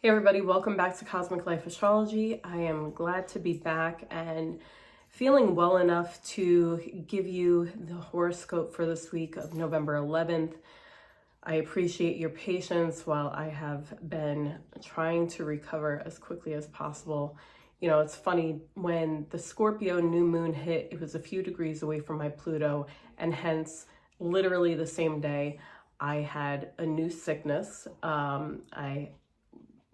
Hey everybody, welcome back to Cosmic Life Astrology. I am glad to be back and feeling well enough to give you the horoscope for this week of November 11th. I appreciate your patience while I have been trying to recover as quickly as possible. You know, it's funny, when the Scorpio new moon hit, it was a few degrees away from my Pluto, and hence literally the same day I had a new sickness. I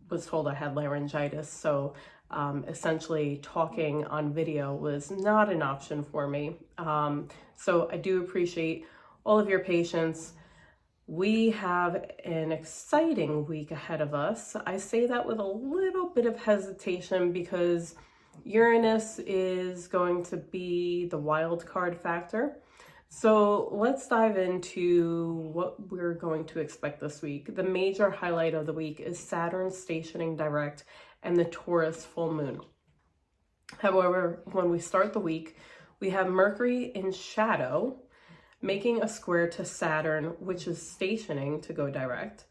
was told I had laryngitis, so essentially talking on video was not an option for me. So I do appreciate all of your patience. We have an exciting week ahead of us. I say that with a little bit of hesitation because Uranus is going to be the wild card factor. So let's dive into what we're going to expect this week. The major highlight of the week is Saturn stationing direct and the Taurus full moon. However, when we start the week, we have Mercury in shadow making a square to Saturn, which is stationing to go direct.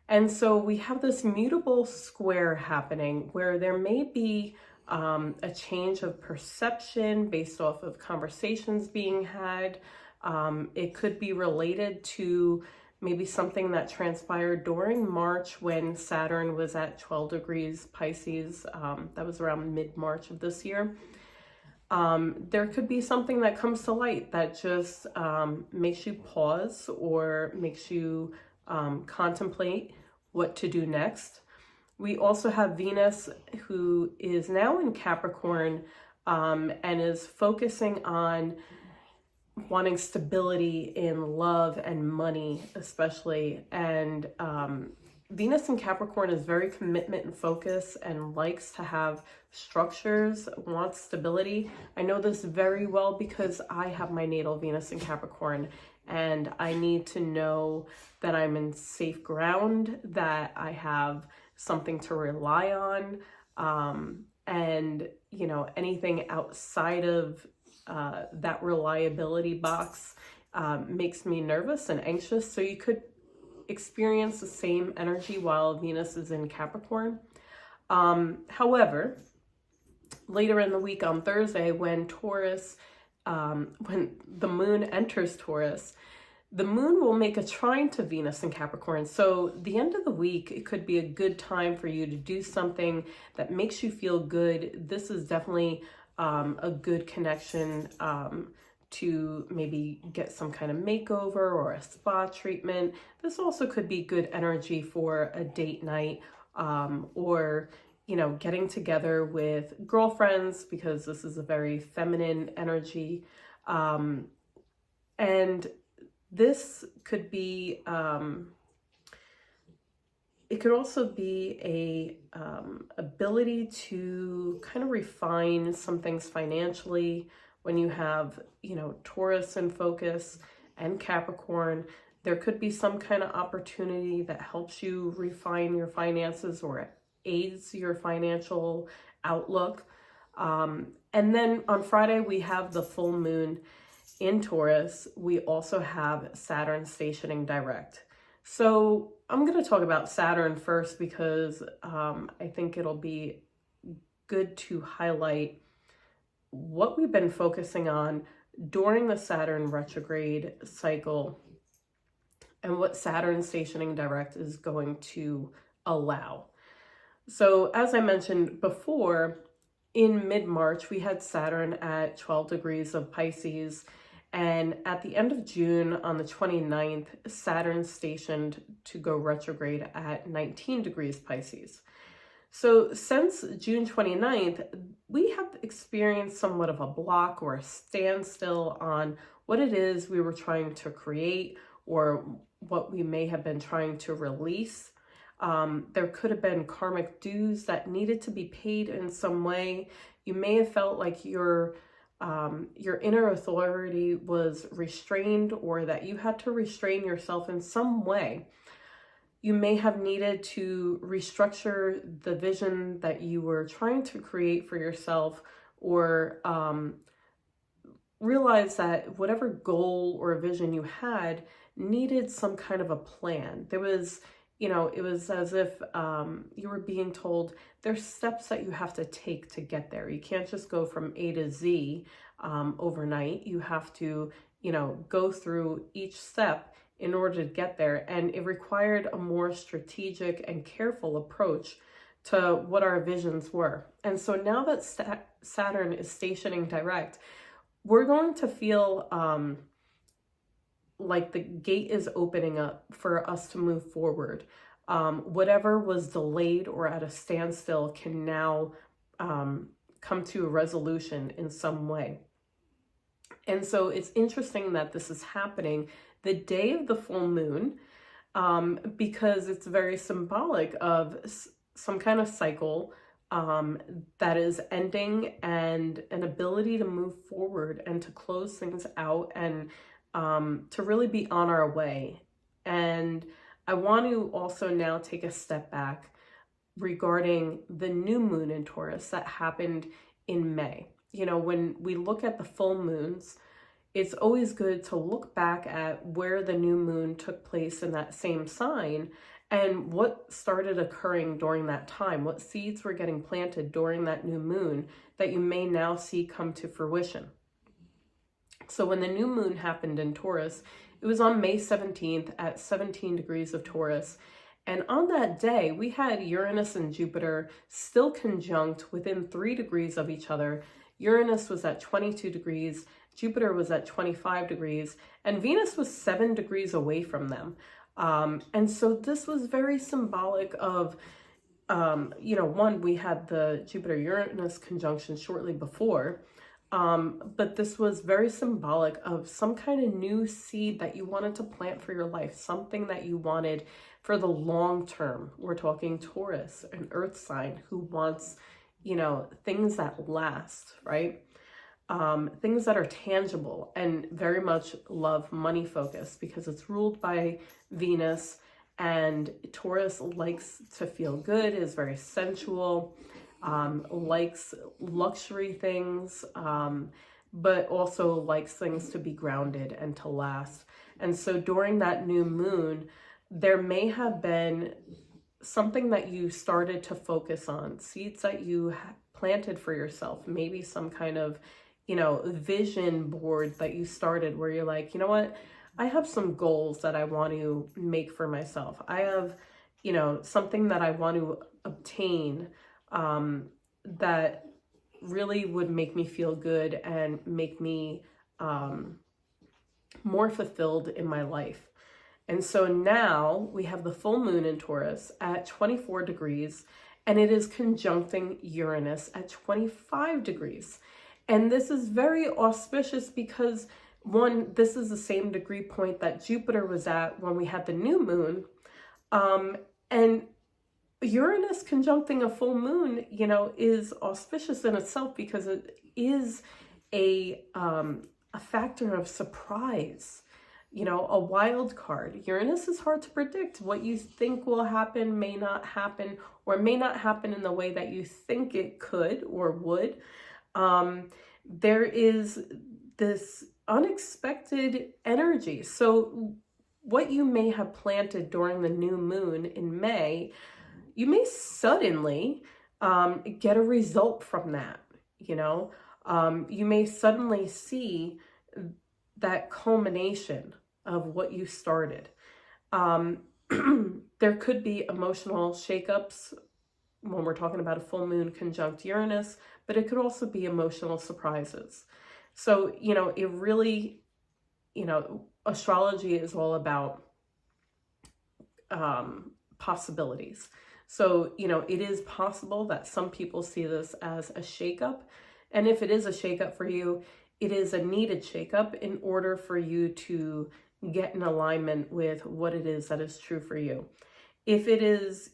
And so we have this mutable square happening where there may be a change of perception based off of conversations being had. It could be related to maybe something that transpired during March when Saturn was at 12 degrees Pisces. That was around mid-March of this year. There could be something that comes to light that just makes you pause or makes you contemplate what to do next. We also have Venus, who is now in Capricorn and is focusing on wanting stability in love and money, especially. And Venus in Capricorn is very commitment and focus and likes to have structures, wants stability. I know this very well because I have my natal Venus in Capricorn, and I need to know that I'm in safe ground, that I have something to rely on, and you know, anything outside of that reliability box makes me nervous and anxious. So you could experience the same energy while Venus is in Capricorn. However, later in the week on Thursday, when the moon enters Taurus, the moon will make a trine to Venus in Capricorn. So the end of the week, it could be a good time for you to do something that makes you feel good. This is definitely a good connection to maybe get some kind of makeover or a spa treatment. This also could be good energy for a date night, or, you know, getting together with girlfriends, because this is a very feminine energy. And this could be, it could also be a ability to kind of refine some things financially. When you have, you know, Taurus in focus and Capricorn, there could be some kind of opportunity that helps you refine your finances or aids your financial outlook. And then on Friday, we have the full moon in Taurus. We also have Saturn stationing direct. So I'm going to talk about Saturn first because I think it'll be good to highlight what we've been focusing on during the Saturn retrograde cycle and what Saturn stationing direct is going to allow. So as I mentioned before, in mid-March, we had Saturn at 12 degrees of Pisces. And at the end of June, on the 29th, Saturn stationed to go retrograde at 19 degrees Pisces. So since June 29th, we have experienced somewhat of a block or a standstill on what it is we were trying to create or what we may have been trying to release. There could have been karmic dues that needed to be paid in some way. You may have felt like your inner authority was restrained, or that you had to restrain yourself in some way. You may have needed to restructure the vision that you were trying to create for yourself, or realize that whatever goal or vision you had needed some kind of a plan. There was it was as if you were being told there's steps that you have to take to get there. You can't just go from A to Z overnight. You have to, go through each step in order to get there. And it required a more strategic and careful approach to what our visions were. And so now that Saturn is stationing direct, we're going to feel like the gate is opening up for us to move forward. Whatever was delayed or at a standstill can now come to a resolution in some way. And so it's interesting that this is happening the day of the full moon, because it's very symbolic of some kind of cycle that is ending, and an ability to move forward and to close things out, and to really be on our way. And I want to also now take a step back regarding the new moon in Taurus that happened in May. When we look at the full moons, it's always good to look back at where the new moon took place in that same sign and what started occurring during that time, what seeds were getting planted during that new moon that you may now see come to fruition. So when the new moon happened in Taurus, it was on May 17th at 17 degrees of Taurus. And on that day, we had Uranus and Jupiter still conjunct within 3 degrees of each other. Uranus was at 22 degrees, Jupiter was at 25 degrees, and Venus was 7 degrees away from them. And so this was very symbolic of, one, we had the Jupiter-Uranus conjunction shortly before, but this was very symbolic of some kind of new seed that you wanted to plant for your life, something that you wanted for the long term. We're talking Taurus, an earth sign who wants, things that last, right? Things that are tangible, and very much love money focused because it's ruled by Venus, and Taurus likes to feel good, is very sensual, likes luxury things, but also likes things to be grounded and to last. And so during that new moon, there may have been something that you started to focus on, seeds that you planted for yourself, maybe some kind of, vision board that you started where you're like, you know what, I have some goals that I want to make for myself. I have, something that I want to obtain that really would make me feel good and make me more fulfilled in my life. And so now we have the full moon in Taurus at 24 degrees, and it is conjuncting Uranus at 25 degrees. And this is very auspicious because, one, this is the same degree point that Jupiter was at when we had the new moon. And Uranus conjuncting a full moon, is auspicious in itself because it is a factor of surprise, a wild card. Uranus is hard to predict. What you think will happen may not happen, or may not happen in the way that you think it could or would. There is this unexpected energy. So what you may have planted during the new moon in May, you may suddenly get a result from that. You may suddenly see that culmination of what you started. There could be emotional shakeups when we're talking about a full moon conjunct Uranus, but it could also be emotional surprises. So, it really, astrology is all about possibilities. So, it is possible that some people see this as a shakeup. And if it is a shakeup for you, it is a needed shakeup in order for you to get in alignment with what it is that is true for you. If it is,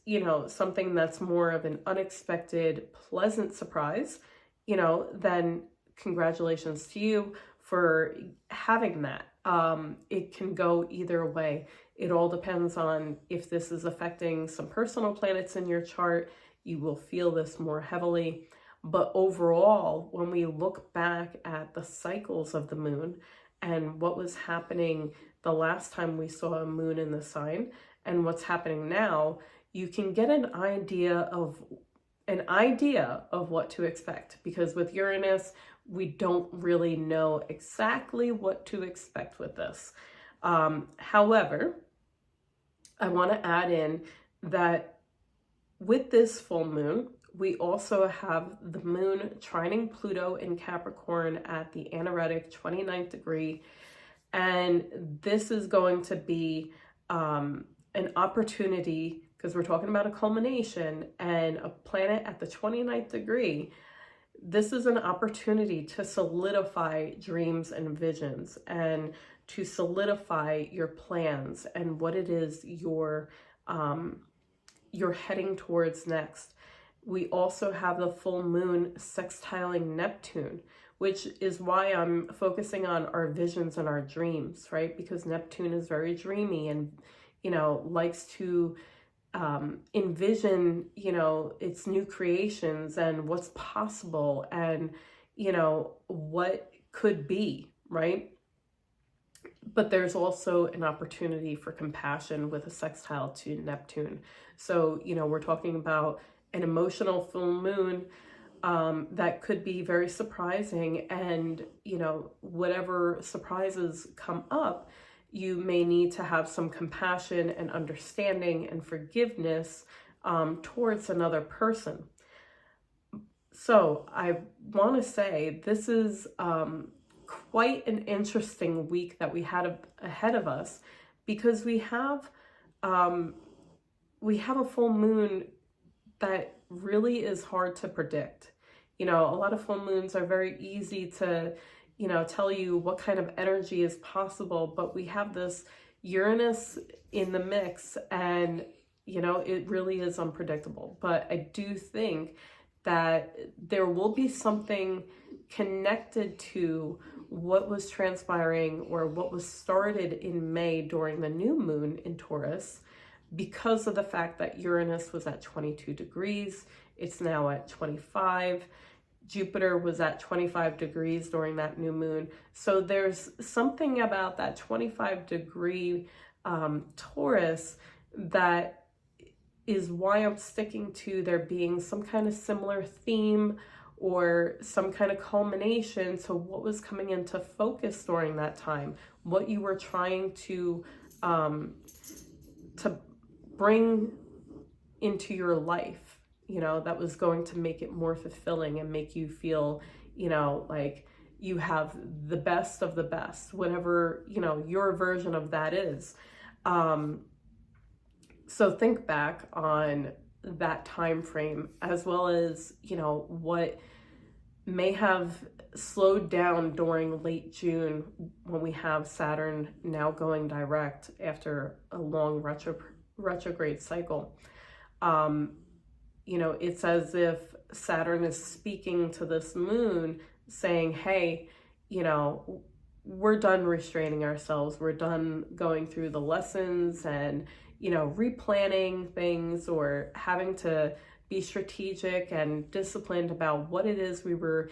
something that's more of an unexpected, pleasant surprise, then congratulations to you for having that. It can go either way. It all depends on if this is affecting some personal planets in your chart. You will feel this more heavily. But overall, when we look back at the cycles of the moon and what was happening the last time we saw a moon in the sign and what's happening now, you can get an idea of what to expect. Because with Uranus, we don't really know exactly what to expect with this. However, I want to add in that with this full moon, we also have the moon trining Pluto in Capricorn at the anaretic 29th degree. And this is going to be an opportunity, because we're talking about a culmination and a planet at the 29th degree. This is an opportunity to solidify dreams and visions, and to solidify your plans and what it is you're heading towards next. We also have the full moon sextiling Neptune, which is why I'm focusing on our visions and our dreams, right? Because Neptune is very dreamy and, likes to envision, its new creations and what's possible and, what could be, right? But there's also an opportunity for compassion with a sextile to Neptune. So, we're talking about an emotional full moon that could be very surprising, and, whatever surprises come up, you may need to have some compassion and understanding and forgiveness towards another person. So I want to say this is quite an interesting week that we had ahead of us, because we have a full moon that really is hard to predict. A lot of full moons are very easy to tell you what kind of energy is possible, but we have this Uranus in the mix, and it really is unpredictable. But I do think that there will be something connected to what was transpiring or what was started in May during the new moon in Taurus, because of the fact that Uranus was at 22 degrees. It's now at 25. Jupiter was at 25 degrees during that new moon. So there's something about that 25 degree Taurus that is why I'm sticking to there being some kind of similar theme or some kind of culmination to what was coming into focus during that time, what you were trying to bring into your life, that was going to make it more fulfilling and make you feel, like you have the best of the best, whatever, your version of that is. So think back on that time frame, as well as, what may have slowed down during late June when we have Saturn now going direct after a long retrograde cycle. It's as if Saturn is speaking to this moon saying, hey, we're done restraining ourselves. We're done going through the lessons and, replanning things or having to be strategic and disciplined about what it is we were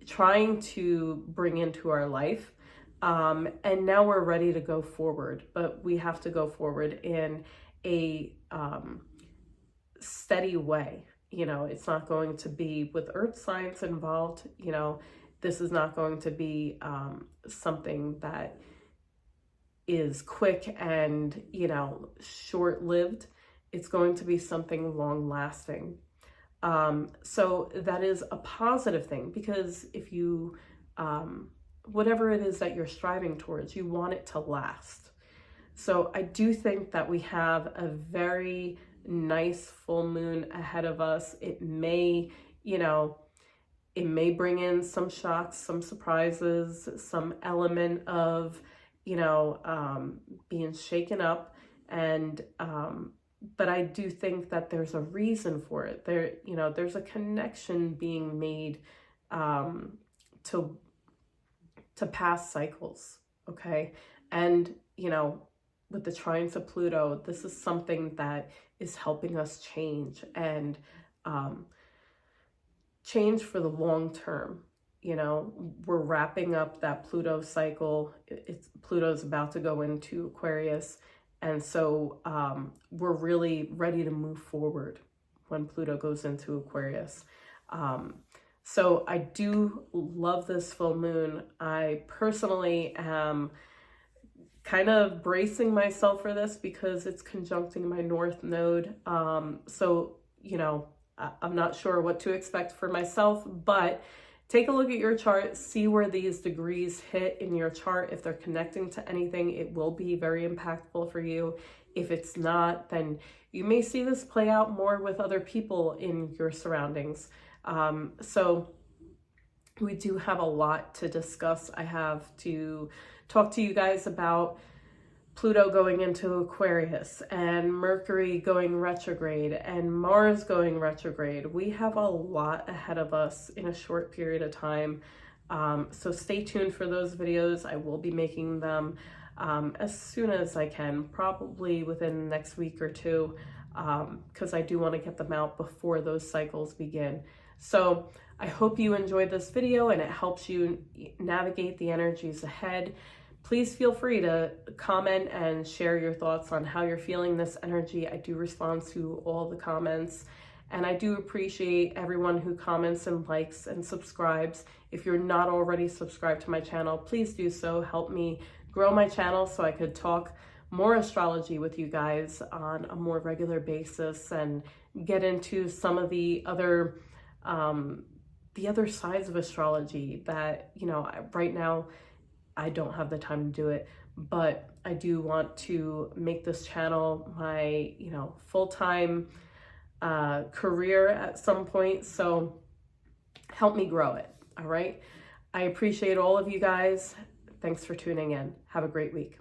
trying to bring into our life. And now we're ready to go forward, but we have to go forward in a steady way. It's not going to be with earth signs involved. This is not going to be something that is quick and, short-lived. It's going to be something long-lasting. So that is a positive thing, because if you, whatever it is that you're striving towards, you want it to last. So I do think that we have a very nice full moon ahead of us. It may, it may bring in some shocks, some surprises, some element of, being shaken up. And, but I do think that there's a reason for it. There's a connection being made, to past cycles. Okay. And, with the trines of Pluto, this is something that is helping us change and change for the long term. You know, we're wrapping up that Pluto cycle. Pluto's about to go into Aquarius. And so we're really ready to move forward when Pluto goes into Aquarius. So I do love this full moon. I personally am kind of bracing myself for this because it's conjuncting my North Node. So, you know, I'm not sure what to expect for myself, but take a look at your chart, see where these degrees hit in your chart. If they're connecting to anything, it will be very impactful for you. If it's not, then you may see this play out more with other people in your surroundings. So we do have a lot to discuss. I have to talk to you guys about Pluto going into Aquarius and Mercury going retrograde and Mars going retrograde. We have a lot ahead of us in a short period of time. So stay tuned for those videos. I will be making them as soon as I can, probably within the next week or two, because I do want to get them out before those cycles begin. So I hope you enjoyed this video and it helps you navigate the energies ahead. Please feel free to comment and share your thoughts on how you're feeling this energy. I do respond to all the comments, and I do appreciate everyone who comments and likes and subscribes. If you're not already subscribed to my channel, please do so. Help me grow my channel so I could talk more astrology with you guys on a more regular basis and get into some of the other sides of astrology that, you know, right now I don't have the time to do it, but I do want to make this channel my, you know, full-time career at some point. So help me grow it. All right. I appreciate all of you guys. Thanks for tuning in. Have a great week.